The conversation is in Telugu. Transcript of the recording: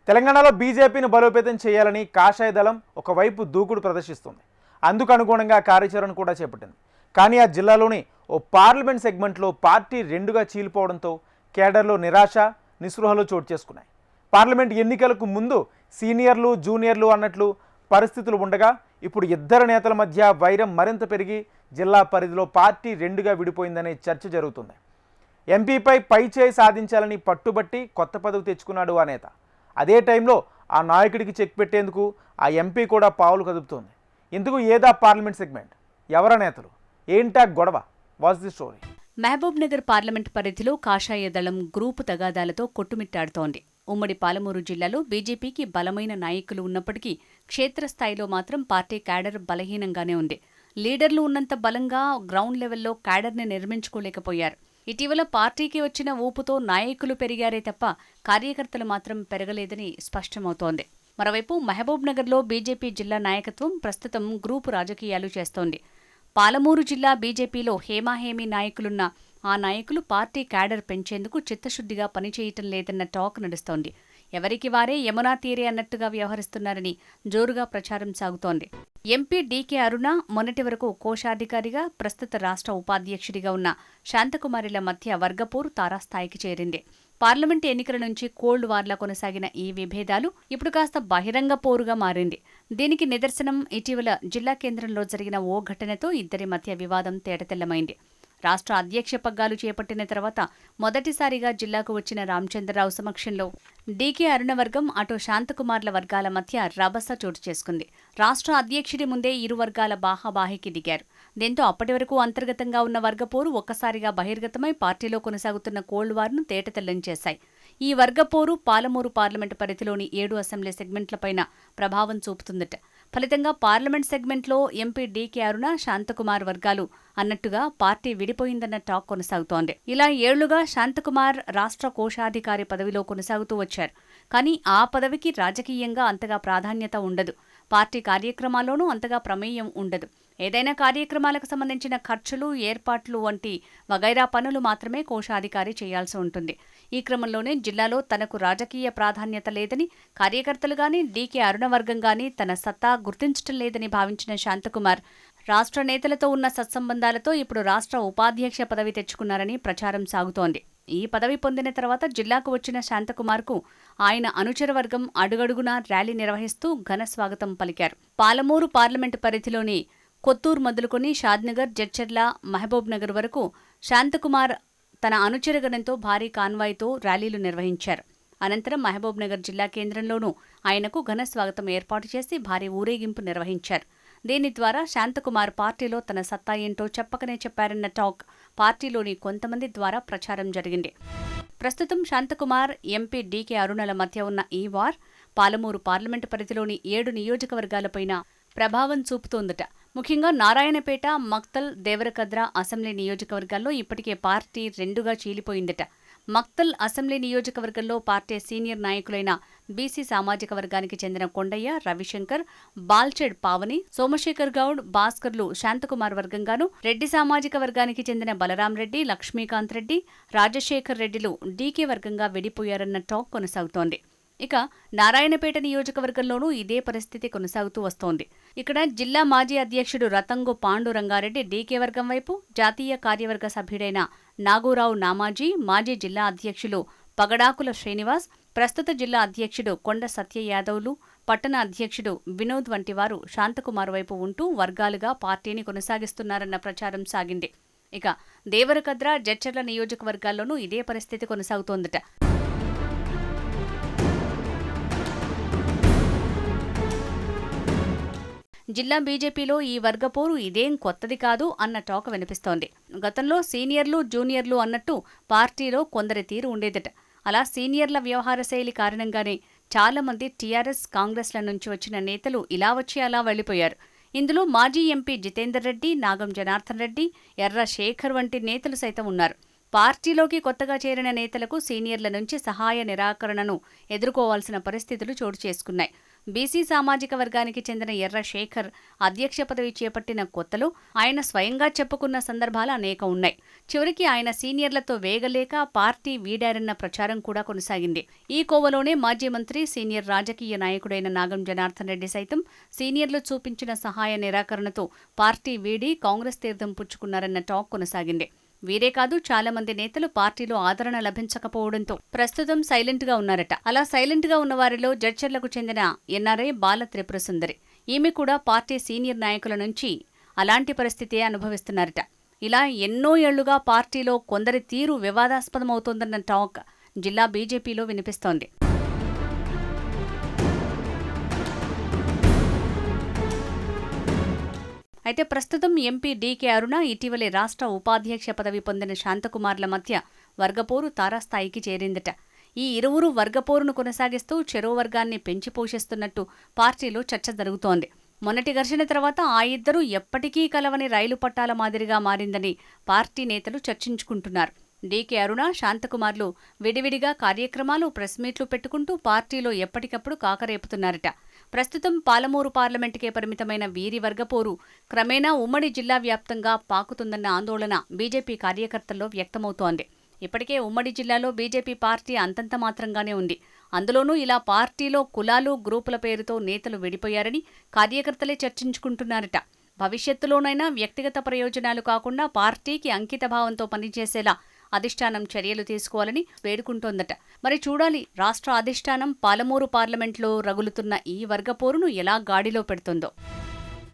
తెలంగాణలో బీజేపీని బలోపేతం చేయాలని కాషాయ దళం ఒకవైపు దూకుడు ప్రదర్శిస్తుంది. అందుకు అనుగుణంగా కార్యాచరణ కూడా చేపట్టింది. కానీ ఆ జిల్లాలోని ఓ పార్లమెంట్ సెగ్మెంట్లో పార్టీ రెండుగా చీలిపోవడంతో కేడర్లో నిరాశ నిస్పృహలు చోటు చేసుకున్నాయి. పార్లమెంట్ ఎన్నికలకు ముందు సీనియర్లు జూనియర్లు అన్నట్లు పరిస్థితులు ఉండగా ఇప్పుడు ఇద్దరు నేతల మధ్య వైరం మరింత పెరిగి జిల్లా పరిధిలో పార్టీ రెండుగా విడిపోయిందనే చర్చ జరుగుతుంది. ఎంపీపై పైచేయి సాధించాలని పట్టుబట్టి కొత్త పదవి తెచ్చుకున్నాడు ఆ నేత. అదే టైంలో ఆ నాయకుడికి చెక్ పెట్టేందుకు ఆ ఎంపీ కూడా పావులు కదుపుతోంది. ఇందుకు ఏదా పార్లమెంట్ సెగ్మెంట్, ఎవరా నేతలు, ఏంటా గొడవ? Watch the story. Mahabubnagar parliament పరిధిలో కాషాయ దళం గ్రూపు తగాదాలతో కొట్టుమిట్టాడుతోంది. ఉమ్మడి పాలమూరు జిల్లాలో బీజేపీకి బలమైన నాయకులు ఉన్నప్పటికీ క్షేత్రస్థాయిలో మాత్రం పార్టీ క్యాడర్ బలహీనంగానే ఉంది. లీడర్లు ఉన్నంత బలంగా గ్రౌండ్ లెవెల్లో క్యాడర్ని నిర్మించుకోలేకపోయారు. ఇటీవల పార్టీకి వచ్చిన ఊపుతో నాయకులు పెరిగారే తప్ప కార్యకర్తలు మాత్రం పెరగలేదని స్పష్టమవుతోంది. మరోవైపు మహబూబ్ నగర్లో బీజేపీ జిల్లా నాయకత్వం ప్రస్తుతం గ్రూపు రాజకీయాలు చేస్తోంది. పాలమూరు జిల్లా బీజేపీలో హేమాహేమీ నాయకులున్న ఆ నాయకులు పార్టీ క్యాడర్ పెంచేందుకు చిత్తశుద్ధిగా పనిచేయటం లేదన్న టాక్ నడుస్తోంది. ఎవరికి వారే యమునా తీరే అన్నట్టుగా వ్యవహరిస్తున్నారని జోరుగా ప్రచారం సాగుతోంది. ఎంపీ డీకే అరుణ మొన్నటి వరకు కోశాధికారిగా, ప్రస్తుత రాష్ట్ర ఉపాధ్యక్షుడిగా ఉన్న శాంతకుమారిల మధ్య వర్గపోరు తారాస్థాయికి చేరింది. పార్లమెంటు ఎన్నికల నుంచి కోల్డ్ వార్లా కొనసాగిన ఈ విభేదాలు ఇప్పుడు కాస్త బహిరంగ పోరుగా మారింది. దీనికి నిదర్శనం ఇటీవల జిల్లా కేంద్రంలో జరిగిన ఓ ఘటనతో ఇద్దరి మధ్య వివాదం తేటతెల్లమైంది. రాష్ట్ర అధ్యక్ష పగ్గాలు చేపట్టిన తర్వాత మొదటిసారిగా జిల్లాకు వచ్చిన రామచంద్రరావు సమక్షంలో డీకే అరుణ వర్గం, అటు శాంతకుమార్ల వర్గాల మధ్య రభస చోటు చేసుకుంది. రాష్ట్ర అధ్యక్షుడి ముందే ఇరు వర్గాల బాహాబాహికి దిగారు. దీంతో అప్పటి వరకు అంతర్గతంగా ఉన్న వర్గపోరు ఒక్కసారిగా బహిర్గతమై పార్టీలో కొనసాగుతున్న కోల్డ్ వార్ను తేటతెల్లం చేశాయి. ఈ వర్గపోరు పాలమూరు పార్లమెంటు పరిధిలోని 7 అసెంబ్లీ సెగ్మెంట్లపైన ప్రభావం చూపుతుందట. ఫలితంగా పార్లమెంట్ సెగ్మెంట్లో ఎంపీ డీకే అరుణ, శాంతకుమార్ వర్గాలు అన్నట్టుగా పార్టీ విడిపోయిందన్న టాక్ కొనసాగుతోంది. ఇలా ఏళ్లుగా శాంతకుమార్ రాష్ట్ర కోశాధికారి పదవిలో కొనసాగుతూ వచ్చారు. కానీ ఆ పదవికి రాజకీయంగా అంతగా ప్రాధాన్యత ఉండదు. పార్టీ కార్యక్రమాల్లోనూ అంతగా ప్రమేయం ఉండదు. ఏదైనా కార్యక్రమాలకు సంబంధించిన ఖర్చులు, ఏర్పాట్లు వంటి వగైరా పనులు మాత్రమే కోశాధికారి చేయాల్సి ఉంటుంది. ఈ క్రమంలోనే జిల్లాలో తనకు రాజకీయ ప్రాధాన్యత లేదని, కార్యకర్తలు గానీ డీకే అరుణ వర్గం గానీ తన సత్తా గుర్తించటం లేదని భావించిన శాంతకుమార్ రాష్ట్ర నేతలతో ఉన్న సత్సంబంధాలతో ఇప్పుడు రాష్ట్ర ఉపాధ్యక్ష పదవి తెచ్చుకున్నారని ప్రచారం సాగుతోంది. ఈ పదవి పొందిన తర్వాత జిల్లాకు వచ్చిన శాంతకుమార్కు ఆయన అనుచర వర్గం అడుగడుగునా ర్యాలీ నిర్వహిస్తూ ఘన స్వాగతం పలికారు. పాలమూరు పార్లమెంటు పరిధిలోని కొత్తూరు మొదలుకొని షాద్నగర్, జడ్చర్ల, మహబూబ్ నగర్ వరకు శాంతకుమార్ తన అనుచరగణంతో భారీ కాన్వాయ్తో ర్యాలీలు నిర్వహించారు. అనంతరం మహబూబ్ నగర్ జిల్లా కేంద్రంలోనూ ఆయనకు ఘన స్వాగతం ఏర్పాటు చేసి భారీ ఊరేగింపు నిర్వహించారు. దీని ద్వారా శాంతకుమార్ పార్టీలో తన సత్తా ఏంటో చెప్పకనే చెప్పారన్న టాక్ పార్టీలోని కొంతమంది ద్వారా ప్రచారం జరిగింది. ప్రస్తుతం శాంతకుమార్, ఎంపీ డీకే అరుణల మధ్య ఉన్న ఈ వార్ పాలమూరు పార్లమెంటు పరిధిలోని 7 నియోజకవర్గాలపైన ప్రభావం చూపుతోందట. ముఖ్యంగా నారాయణపేట, మక్తల్, దేవరకద్ర అసెంబ్లీ నియోజకవర్గాల్లో ఇప్పటికే పార్టీ రెండుగా చీలిపోయిందట. మక్తల్ అసెంబ్లీ నియోజకవర్గంలో పార్టీ సీనియర్ నాయకులైన బీసీ సామాజిక వర్గానికి చెందిన కొండయ్య, రవిశంకర్, బాల్చెడ్ పావని, సోమశేఖర్ గౌడ్, భాస్కర్లు శాంతకుమార్ వర్గంగాను, రెడ్డి సామాజిక వర్గానికి చెందిన బలరాం రెడ్డి, లక్ష్మీకాంత్ రెడ్డి, రాజశేఖర్ రెడ్డిలు డీకే వర్గంగా విడిపోయారన్న టాక్ కొనసాగుతోంది. ఇక నారాయణపేట నియోజకవర్గంలోనూ ఇదే పరిస్థితి కొనసాగుతూ వస్తోంది. ఇక్కడ జిల్లా మాజీ అధ్యక్షుడు రతంగు పాండురంగారెడ్డి డీకే వర్గం వైపు, జాతీయ కార్యవర్గ సభ్యుడైన నాగూరావు నామాజీ, మాజీ జిల్లా అధ్యక్షులు పగడాకుల శ్రీనివాస్, ప్రస్తుత జిల్లా అధ్యక్షుడు కొండ సత్య యాదవ్లు, పట్టణ అధ్యక్షుడు వినోద్ వంటి వారు శాంతకుమార్ వైపు ఉంటూ వర్గాలుగా పార్టీని కొనసాగిస్తున్నారన్న ప్రచారం సాగింది. ఇక దేవరకద్ర, జడ్చర్ల నియోజకవర్గాల్లోనూ ఇదే పరిస్థితి కొనసాగుతోందట. జిల్లా బీజేపీలో ఈ వర్గపోరు ఇదేం కొత్తది కాదు అన్న టాక్ వినిపిస్తోంది. గతంలో సీనియర్లు, జూనియర్లు అన్నట్టు పార్టీలో కొందరి తీరు ఉండేదట. అలా సీనియర్ల వ్యవహార శైలి కారణంగానే చాలామంది టీఆర్ఎస్, కాంగ్రెస్ల నుంచి వచ్చిన నేతలు ఇలా వచ్చి అలా వెళ్లిపోయారు. ఇందులో మాజీ ఎంపీ జితేందర్ రెడ్డి, నాగం జనార్దన్ రెడ్డి, ఎర్ర శేఖర్ వంటి నేతలు సైతం ఉన్నారు. పార్టీలోకి కొత్తగా చేరిన నేతలకు సీనియర్ల నుంచి సహాయ నిరాకరణను ఎదుర్కోవాల్సిన పరిస్థితులు చోటు చేసుకున్నాయి. బీసీ సామాజిక వర్గానికి చెందిన ఎర్ర శేఖర్ అధ్యక్ష పదవి చేపట్టిన కొత్తలో ఆయన స్వయంగా చెప్పుకున్న సందర్భాలు అనేకం ఉన్నాయి. చివరికి ఆయన సీనియర్లతో వేగలేక పార్టీ వీడారన్న ప్రచారం కూడా కొనసాగింది. ఈ కోవలోనే మాజీ మంత్రి, సీనియర్ రాజకీయ నాయకుడైన నాగం జనార్దన్ రెడ్డి సైతం సీనియర్లు చూపించిన సహాయ నిరాకరణతో పార్టీ వీడి కాంగ్రెస్ తీర్థం పుచ్చుకున్నారన్న టాక్ కొనసాగింది. వీరే కాదు, చాలా మంది నేతలు పార్టీలో ఆదరణ లభించకపోవడంతో ప్రస్తుతం సైలెంట్ గా ఉన్నారట. అలా సైలెంట్ గా ఉన్న వారిలో జడ్చర్లకు చెందిన ఎన్ఆర్ఐ బాల త్రిపుర సుందరి. ఈమె కూడా పార్టీ సీనియర్ నాయకుల నుంచి అలాంటి పరిస్థితే అనుభవిస్తున్నారట. ఇలా ఎన్నో ఏళ్లుగా పార్టీలో కొందరి తీరు వివాదాస్పదమవుతోందన్న టాక్ జిల్లా బీజేపీలో వినిపిస్తోంది. అయితే ప్రస్తుతం ఎంపీ డీకే అరుణ, ఇటీవలే రాష్ట్ర ఉపాధ్యక్ష పదవి పొందిన శాంతకుమార్ల మధ్య వర్గపోరు తారాస్థాయికి చేరిందట. ఈ ఇరువురు వర్గపోరును కొనసాగిస్తూ చెరో వర్గాన్ని పెంచి పోషిస్తున్నట్టు పార్టీలో చర్చ జరుగుతోంది. మొన్నటి ఘర్షణ తర్వాత ఆ ఇద్దరూ ఎప్పటికీ కలవని రైలు పట్టాల మాదిరిగా మారిందని పార్టీ నేతలు చర్చించుకుంటున్నారు. డీకే అరుణ, శాంతకుమార్లు విడివిడిగా కార్యక్రమాలు, ప్రెస్ మీట్లు పెట్టుకుంటూ పార్టీలో ఎప్పటికప్పుడు కాకరేపుతున్నారట. ప్రస్తుతం పాలమూరు పార్లమెంటుకే పరిమితమైన వీరి వర్గపోరు క్రమేణా ఉమ్మడి జిల్లా వ్యాప్తంగా పాకుతుందన్న ఆందోళన బీజేపీ కార్యకర్తల్లో వ్యక్తమవుతోంది. ఇప్పటికే ఉమ్మడి జిల్లాలో బీజేపీ పార్టీ అంతంత మాత్రంగానే ఉంది. అందులోనూ ఇలా పార్టీలో కులాలు, గ్రూపుల పేరుతో నేతలు విడిపోయారని కార్యకర్తలే చర్చించుకుంటున్నారట. భవిష్యత్తులోనైనా వ్యక్తిగత ప్రయోజనాలు కాకుండా పార్టీకి అంకితభావంతో పనిచేసేలా అధిష్టానం చర్యలు తీసుకోవాలని వేడుకుంటోందట. మరి చూడాలి, రాష్ట్ర అధిష్టానం పాలమూరు పార్లమెంట్లో రగులుతున్న ఈ వర్గపోరును ఎలా గాడిలో పెడుతుందో.